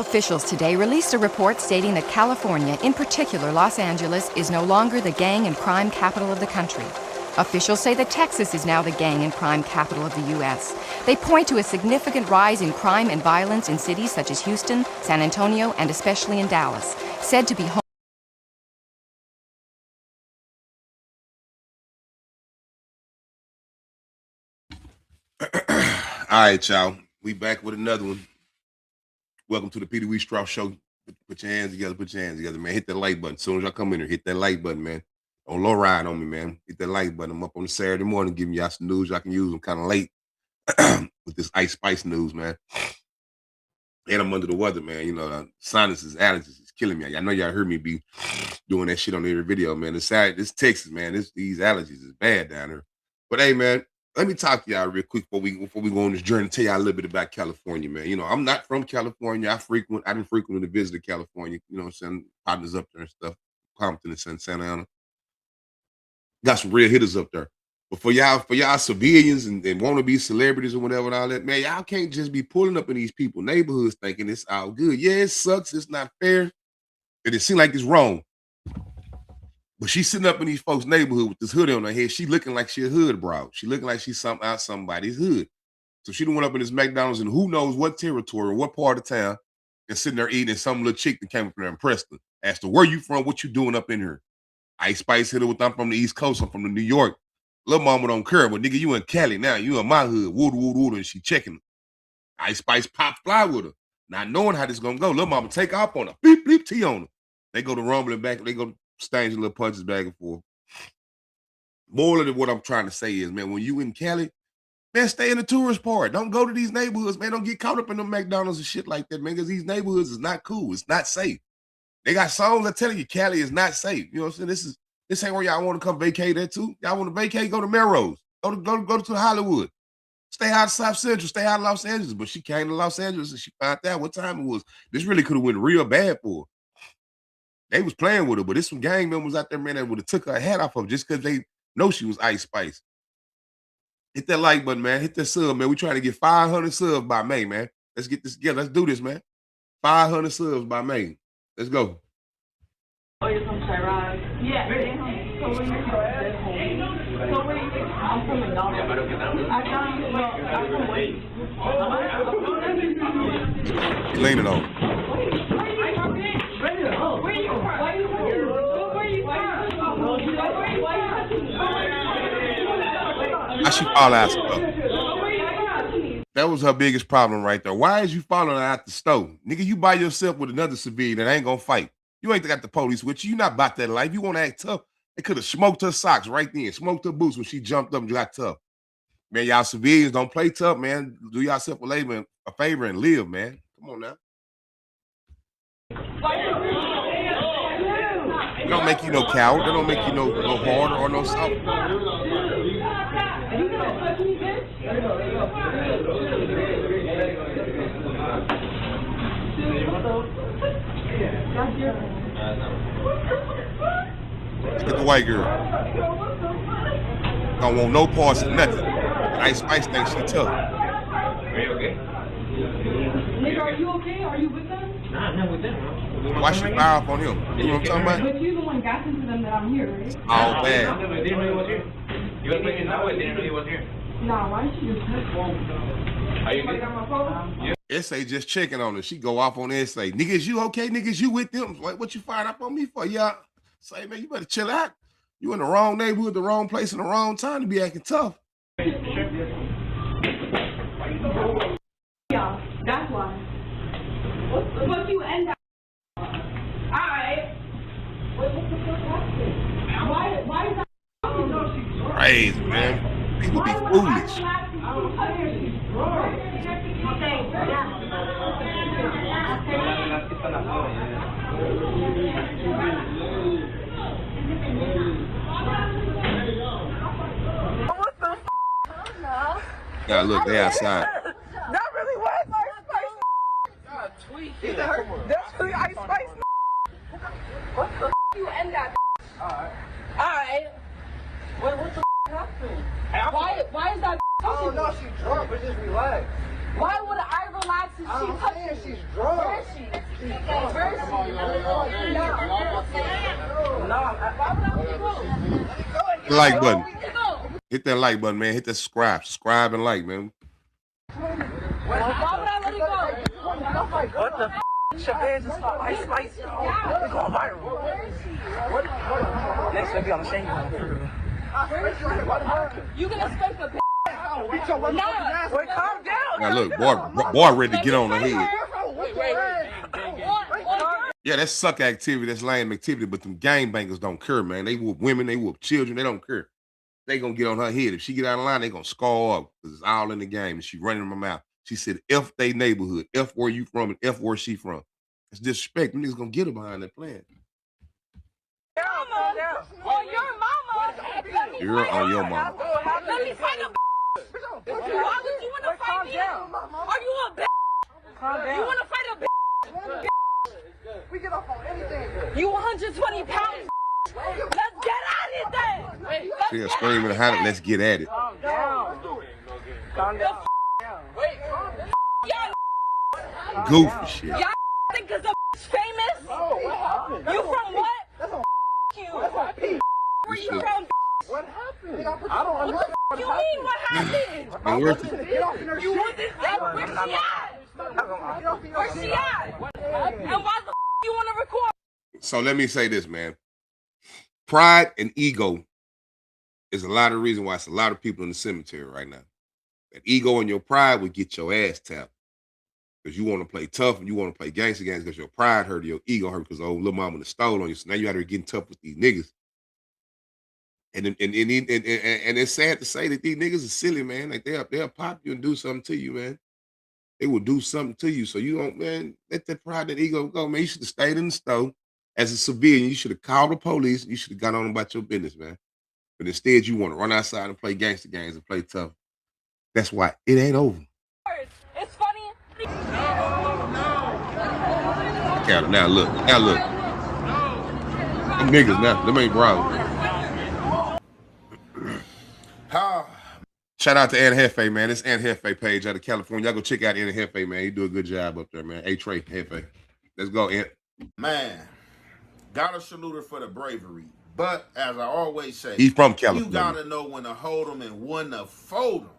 officials today released a report stating that California, in particular Los Angeles, is no longer the gang and crime capital of the country. Officials say that Texas is now the gang and crime capital of the U.S. They point to a significant rise in crime and violence in cities such as Houston, San Antonio, and especially in Dallas, said to be home. All right, y'all. We back with another one. Welcome to the Peter Wee Strauss Show. Put your hands together, man. Hit that like button. As soon as y'all come in here, hit that like button, man. Don't low ride on me, man. Hit that like button. I'm up on a Saturday morning giving y'all some news y'all can use. I'm kind of late with this Ice Spice news, man. And I'm under the weather, man. You know, sinuses, allergies is killing me. I know y'all heard me be doing that shit on every video, man. This Texas, man. These allergies is bad down here. But hey, man. Let me talk to y'all real quick before we go on this journey. Tell y'all a little bit about California, man. You know, I'm not from California. I didn't frequently visit California. You know what I'm saying? Partners up there and stuff. Compton and Santa Ana. Got some real hitters up there. But for y'all civilians and wannabe celebrities or whatever and all that, man, y'all can't just be pulling up in these people's neighborhoods thinking it's all good. Yeah, it sucks. It's not fair. And it seems like it's wrong. But she's sitting up in these folks' neighborhood with this hoodie on her head. She looking like she a hood bro. She looking like she's out somebody's hood. So she done went up in this McDonald's in who knows what territory or what part of town and sitting there eating, and some little chick that came up there and pressed her. Asked her, where you from? What you doing up in here? Ice Spice hit her with, I'm from the East Coast. I'm from the New York. Little mama don't care. But nigga, you in Cali now. You in my hood. Wood. And she checking her. Ice Spice pop fly with her. Not knowing how this gonna go. Little mama take off on her. Beep, beep, T on her. They go to rumbling back. They go exchange little punches back and forth. More of what I'm trying to say is, man, when you in Cali, man, stay in the tourist part. Don't go to these neighborhoods, man. Don't get caught up in the McDonald's and shit like that, man, because these neighborhoods is not cool. It's not safe. They got songs that tell you Cali is not safe. You know what I'm saying? This ain't where y'all want to come vacate at too. Y'all want to vacate, go to Melrose. Go to Hollywood. Stay out of South Central. Stay out of Los Angeles. But she came to Los Angeles and she found out what time it was. This really could have went real bad for her. They was playing with her, but there's some gang members out there, man, that would have took her hat off of her just because they know she was Ice Spice. Hit that like button, man. Hit that sub, man. We trying to get 500 subs by May, man. Let's get this together. Let's do this, man. 500 subs by May. Let's go. Oh, you're from Chiron? Yeah. So where you from? I'm from McDonald's. I'm from Leaning on. I should follow out stuff. That was her biggest problem right there. Why is you following her out the store? Nigga, you by yourself with another civilian that ain't gonna fight. You ain't got the police with you. You not about that life. You want to act tough. They could have smoked her socks right then. Smoked her boots when she jumped up and got tough. Man, y'all civilians don't play tough, man. Do yourself a favor and live, man. Come on now. It don't make you no coward. It don't make you no harder or no soft. Look at the white girl. Don't want no parts of nothing. Ice Spice thinks she tough. Are you okay? Nigga, are you okay? Are you with them? Nah, I'm not with them. Why she fire up on him? You know what I'm talking about? But you're the one got into them that I'm here, right? Oh, bad. I didn't know he was here. You were thinking that way, didn't know he was here. Nah, why did you just touch me? Are you good? Got my phone? Yeah. SA just checking on her. She go off on SA. Niggas, you okay? Niggas, you with them? What you fired up on me for? Yeah. Say, man, you better chill out. You in the wrong neighborhood, the wrong place, in the wrong time to be acting tough. Yeah, that's why. But you end up. Alright. What the fuck happened? Why is that? Crazy, man. People be foolish. Yeah, look, they outside. That really was Ice Spice. God, tweaking. That's really Ice Spice. What the you end that? Alright. What the happened? Why is that? I don't know, she drunk, but just relax. Why would I relax She touched she's drunk. Where is she? Where is she? The like button. Hit that like button, man. Hit that subscribe. Subscribe and like, man. Why would I let it go? What the f? Chavez is Ice Spice. It's going viral. What? Next we'll be on the shade. You gonna expect a wait, calm down. Now look, boy ready to get on the head. Yeah, that's suck activity, that's lame activity, but them gangbangers don't care, man. They whoop women, they whoop children, they don't care. They gonna get on her head. If she get out of line, they gonna score up because it's all in the game. And she running her mouth. She said, F they neighborhood, F where you from, and F where she from. It's disrespect. Them niggas gonna get her behind that plan. On your mama. You're on your mama. Let me fight a why would you want to fight me? Are you a bitch? You want to fight a bitch? We get off on anything. You 120 pounds. Let's get at it then. She'll scream and holler, let's get at it. Calm down. Calm down. Wait, y'all Goofy shit. y'all think because the famous? You from what? You. Where you from? What happened? I don't understand. What you mean what happened? Man, You wasn't there. Where she at? Where she at? And why the you want to record? So let me say this, man. Pride and ego is a lot of reason why it's a lot of people in the cemetery right now. That ego and your pride would get your ass tapped. Because you want to play tough and you want to play gangster games because your pride hurt, your ego hurt because old little mama stole on you. So now you got to get tough with these niggas. And it's sad to say that these niggas are silly, man. Like they'll pop you and do something to you, man. They will do something to you. So you don't, man, let that pride and ego go, man. You should have stayed in the store. As a civilian, you should have called the police. You should have gone on about your business, man. But instead, you want to run outside and play gangster games and play tough. That's why it ain't over. It's funny. Now look. Them niggas now, them ain't brothers. Shout out to Ant Hefe, man. This Ant Hefe page out of California. Y'all go check out Ant Hefe, man. He do a good job up there, man. A-Trey Hefe. Let's go, Ant. Man, gotta salute her for the bravery. But as I always say, He's from California. You gotta know when to hold them and when to fold them.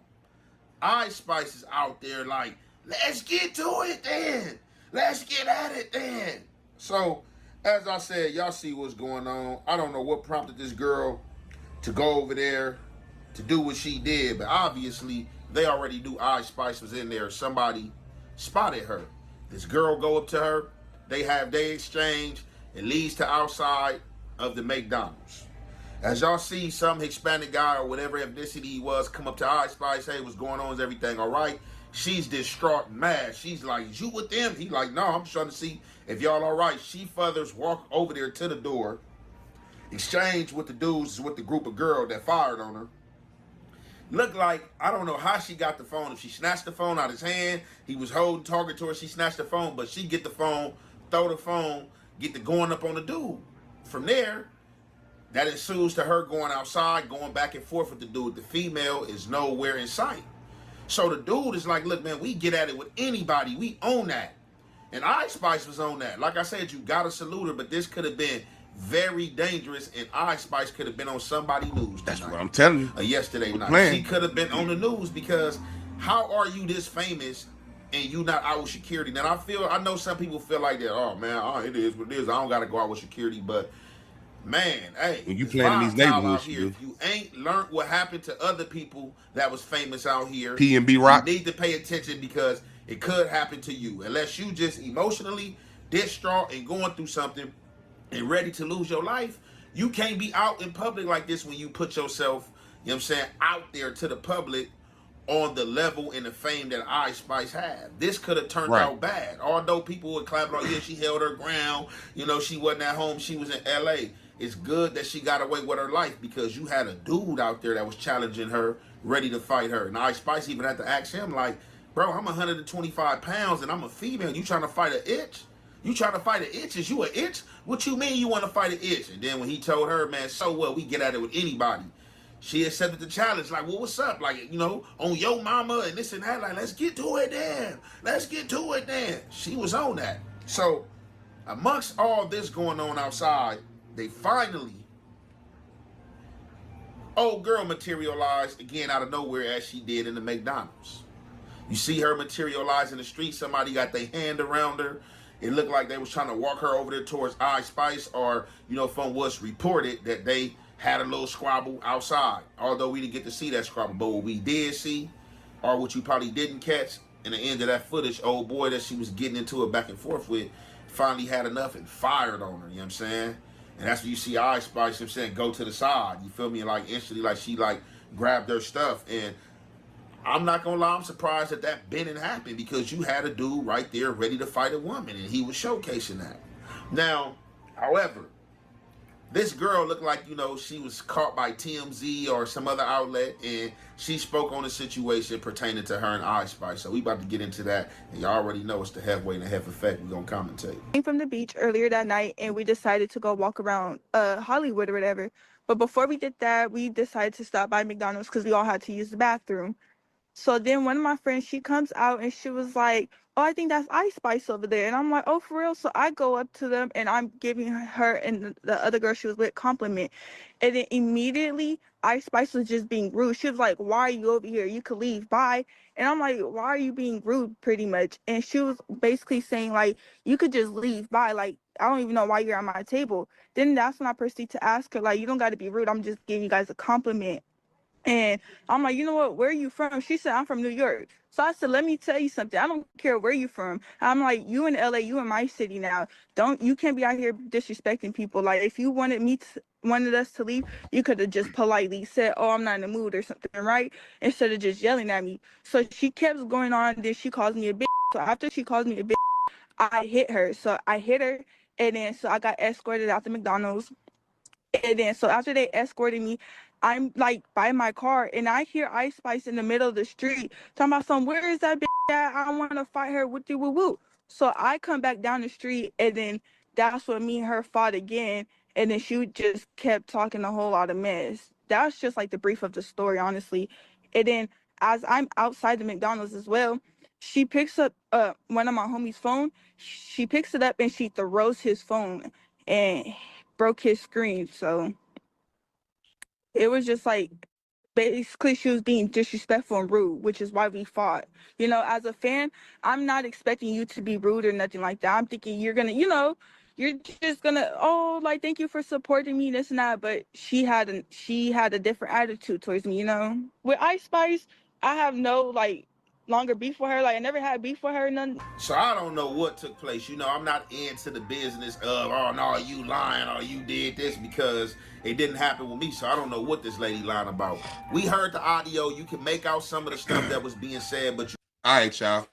Ice Spice is out there like, let's get to it then. Let's get at it then. So, as I said, y'all see what's going on. I don't know what prompted this girl to go over there to do what she did, but obviously they already knew Ice Spice was in there. Somebody spotted her. This girl go up to her. They have their exchange. It leads to outside of the McDonald's. As y'all see, some Hispanic guy or whatever ethnicity he was come up to Ice Spice. Hey, what's going on? Is everything all right? She's distraught and mad. She's like, is you with them? He like, no, I'm just trying to see if y'all all right. She feathers walk over there to the door. Exchange with the dudes, with the group of girls that fired on her. Looked like, I don't know how she got the phone. If she snatched the phone out of his hand, he was holding target to her. She snatched the phone, but she get the phone, throw the phone, get the going up on the dude. From there, that ensues to her going outside, going back and forth with the dude. The female is nowhere in sight. So the dude is like, look, man, we get at it with anybody. We own that. And Ice Spice was on that. Like I said, you got to salute her, but this could have been very dangerous, and Ice Spice could have been on somebody's news tonight. That's what I'm telling you. Yesterday night. She could have been on the news because how are you this famous and you not out with security? Now, I know some people feel like that, oh, man, it is what it is. I don't got to go out with security, but, man, hey. When you playing in these neighborhoods, here, if you ain't learned what happened to other people that was famous out here, P&B Rock, you need to pay attention because it could happen to you. Unless you just emotionally distraught and going through something and ready to lose your life, you can't be out in public like this when you put yourself, you know what I'm saying, out there to the public on the level and the fame that Ice Spice had. This could have turned out bad. Although people would clap like, yeah, she held her ground. You know, she wasn't at home. She was in L.A. It's good that she got away with her life because you had a dude out there that was challenging her, ready to fight her. And Ice Spice even had to ask him like, bro, I'm 125 pounds and I'm a female. You trying to fight an itch? You trying to fight an itch? Is you an itch? What you mean you want to fight an itch? And then when he told her, man, so what? We get at it with anybody. she accepted the challenge. Like, well, what's up? Like, you know, on your mama and this and that. Like, let's get to it then. Let's get to it then. She was on that. So, amongst all this going on outside, they finally, old girl materialized again out of nowhere as she did in the McDonald's. You see her materialize in the street. Somebody got their hand around her. It looked like they was trying to walk her over there towards Ice Spice, or, you know, from what's reported that they had a little squabble outside. Although we didn't get to see that squabble, but what we did see, or what you probably didn't catch in the end of that footage, old boy that she was getting into it back and forth with finally had enough and fired on her, you know what I'm saying? And that's when you see Ice Spice, you know what I'm saying, go to the side. You feel me? Like, instantly, like, she, like, grabbed her stuff. And I'm not gonna lie, I'm surprised that didn't happen, because you had a dude right there ready to fight a woman, and he was showcasing that. Now, however, this girl looked like, you know, she was caught by TMZ or some other outlet, and she spoke on the situation pertaining to her and Ice Spice. So we about to get into that, and y'all already know it's the Halfway and the Half Effect. We're gonna commentate. Came from the beach earlier that night, and we decided to go walk around Hollywood or whatever. But before we did that, we decided to stop by McDonald's because we all had to use the bathroom. So then one of my friends, she comes out and she was like, oh, I think that's Ice Spice over there. And I'm like, oh, for real? So I go up to them and I'm giving her and the other girl she was with compliment. And then immediately Ice Spice was just being rude. She was like, why are you over here? You could leave. Bye. And I'm like, why are you being rude, pretty much? And she was basically saying, like, you could just leave. Bye. Like, I don't even know why you're at my table. Then that's when I proceed to ask her, like, you don't got to be rude. I'm just giving you guys a compliment. And I'm like, you know what? Where are you from? She said, I'm from New York. So I said, let me tell you something. I don't care where you from. I'm like, you in LA, you in my city now. You can't be out here disrespecting people. Like, if you wanted us to leave, you could have just politely said, oh, I'm not in the mood or something, right? Instead of just yelling at me. So she kept going on. Then she calls me a bitch. So after she calls me a bitch, I hit her. So I hit her. And then so I got escorted out to McDonald's. And then, so after they escorted me, I'm like by my car, and I hear Ice Spice in the middle of the street talking about some, where is that bitch at? I want to fight her. Woo woo woo. So I come back down the street, and then that's when me and her fought again. And then she just kept talking a whole lot of mess. That's just like the brief of the story, honestly. And then as I'm outside the McDonald's as well, she picks up one of my homie's phone. She picks it up and she throws his phone and broke his screen. So it was just like, basically she was being disrespectful and rude, which is why we fought. You know, as a fan, I'm not expecting you to be rude or nothing like that. I'm thinking you're gonna, you know, you're just gonna, oh, like, thank you for supporting me, this and that. But she had a different attitude towards me, you know. With Ice Spice, I have no like longer beef with her. Like, I never had beef with her, none. So I don't know what took place. You know, I'm not into the business of, oh, no, you lying or you did this, because it didn't happen with me. So I don't know what this lady lying about. We heard the audio. You can make out some of the stuff that was being said, but All right, y'all.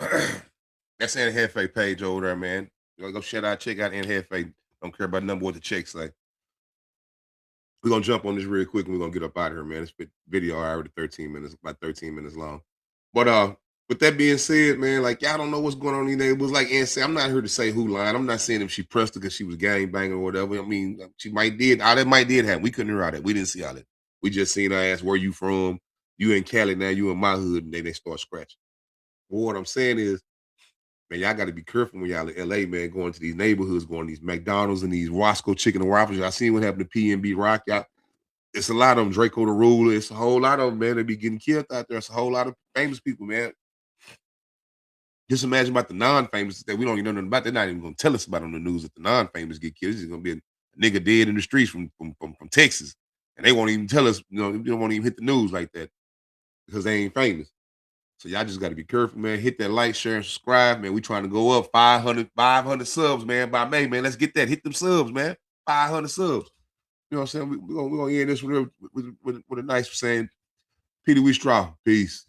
That's Ann Hefe page over there, man. You go check out Ann Hefe. Don't care about number what the checks say. We're gonna jump on this real quick and we're gonna get up out of here, man. This video already 13 minutes, about 13 minutes long. But with that being said, man, like, y'all don't know what's going on in there. It was like Ann said, I'm not here to say who lying. I'm not saying if she pressed her because she was gang banging or whatever. I mean, she might did. All that might did happen. We couldn't hear all that. We didn't see all that. We just seen her ask, where you from? You in Cali now, you in my hood, and then they start scratching. Well, what I'm saying is, man, y'all got to be careful when y'all in LA, man, going to these neighborhoods, going to these McDonald's and these Roscoe Chicken and Waffles. I seen what happened to PNB Rock. Y'all, it's a lot of them. Draco the Ruler. It's a whole lot of them, man. They be getting killed out there. It's a whole lot of famous people, man. Just imagine about the non-famous that we don't even know nothing about. They're not even going to tell us about on the news that the non-famous get killed. It's going to be a nigga dead in the streets from Texas. And they won't even tell us, you know, they won't even hit the news like that because they ain't famous. So y'all just got to be careful, man. Hit that like, share, and subscribe, man. We trying to go up 500 subs, man, by May, man. Let's get that. Hit them subs, man. 500 subs. You know what I'm saying? We're gonna end this with a nice saying, Peter We Straw. Peace.